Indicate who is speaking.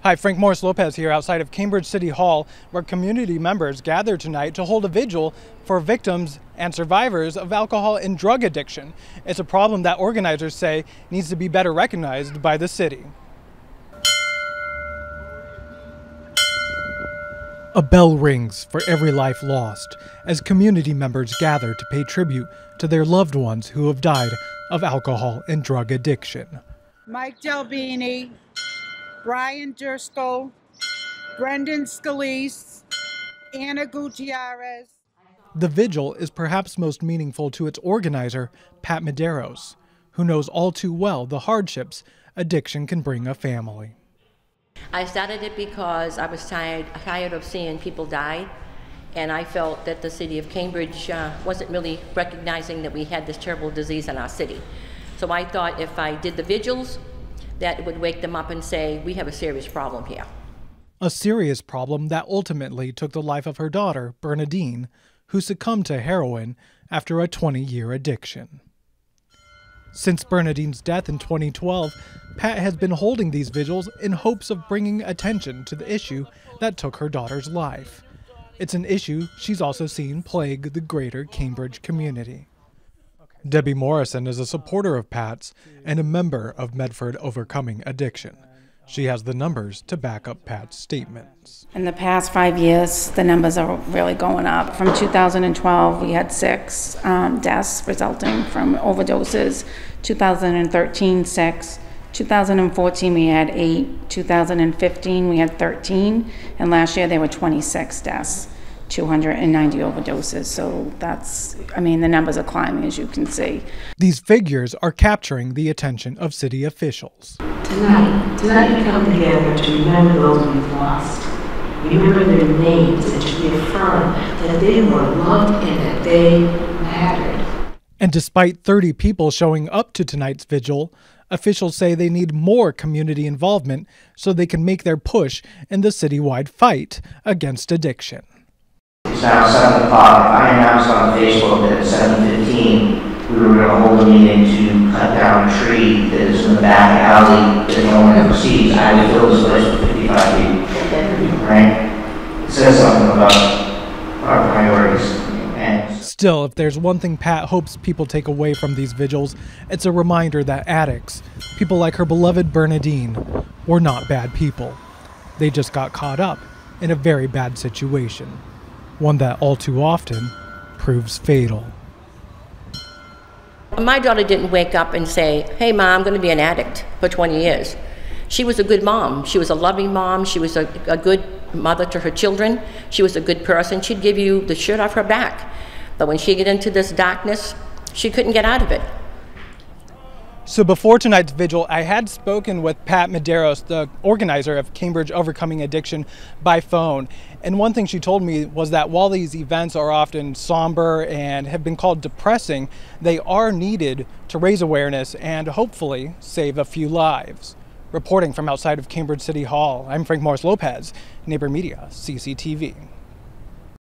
Speaker 1: Hi, Frank Morris Lopez here outside of Cambridge City Hall, where community members gathered tonight to hold a vigil for victims and survivors of alcohol and drug addiction. It's a problem that organizers say needs to be better recognized by the city. A bell rings for every life lost as community members gather to pay tribute to their loved ones who have died of alcohol and drug addiction.
Speaker 2: Mike Delbini, Brian Driscoll, Brendan Scalise, Anna Gutierrez.
Speaker 1: The vigil is perhaps most meaningful to its organizer, Pat Medeiros, who knows all too well the hardships addiction can bring a family.
Speaker 3: I started it because I was tired of seeing people die, and I felt that the city of Cambridge wasn't really recognizing that we had this terrible disease in our city. So I thought if I did the vigils, that it would wake them up and say, we have a serious problem here.
Speaker 1: A serious problem that ultimately took the life of her daughter, Bernadine, who succumbed to heroin after a 20-year addiction. Since Bernadine's death in 2012, Pat has been holding these vigils in hopes of bringing attention to the issue that took her daughter's life. It's an issue she's also seen plague the greater Cambridge community. Debbie Morrison is a supporter of Pat's and a member of Medford Overcoming Addiction. She has the numbers to back up Pat's statements.
Speaker 4: In the past 5 years, the numbers are really going up. From 2012, we had 6 deaths resulting from overdoses. 2013, 6. 2014, we had 8. 2015, we had 13. And last year, there were 26 deaths, 290 overdoses. So that's, the numbers are climbing, as you can see.
Speaker 1: These figures are capturing the attention of city officials.
Speaker 5: Tonight we come together to remember those we've lost. Remember their names and to reaffirm that they were loved and that they mattered.
Speaker 1: And despite 30 people showing up to tonight's vigil, officials say they need more community involvement so they can make their push in the citywide fight against addiction.
Speaker 6: It's now 7 o'clock. I announced on Facebook that at 7:15 we were going to hold a meeting to cut down a tree that is in the back alley that no one ever sees. I would fill this place with 55 people, right? It says something about our priorities.
Speaker 1: Still, if there's one thing Pat hopes people take away from these vigils, it's a reminder that addicts, people like her beloved Bernadine, were not bad people. They just got caught up in a very bad situation, one that all too often proves fatal.
Speaker 3: My daughter didn't wake up and say, hey Mom, I'm going to be an addict for 20 years. She was a good mom. She was a loving mom. She was a good mother to her children. She was a good person. She'd give you the shirt off her back. But when she got into this darkness, she couldn't get out of it.
Speaker 1: So before tonight's vigil, I had spoken with Pat Medeiros, the organizer of Cambridge Overcoming Addiction, by phone. And one thing she told me was that while these events are often somber and have been called depressing, they are needed to raise awareness and hopefully save a few lives. Reporting from outside of Cambridge City Hall, I'm Frank Morris Lopez, Neighbor Media, CCTV.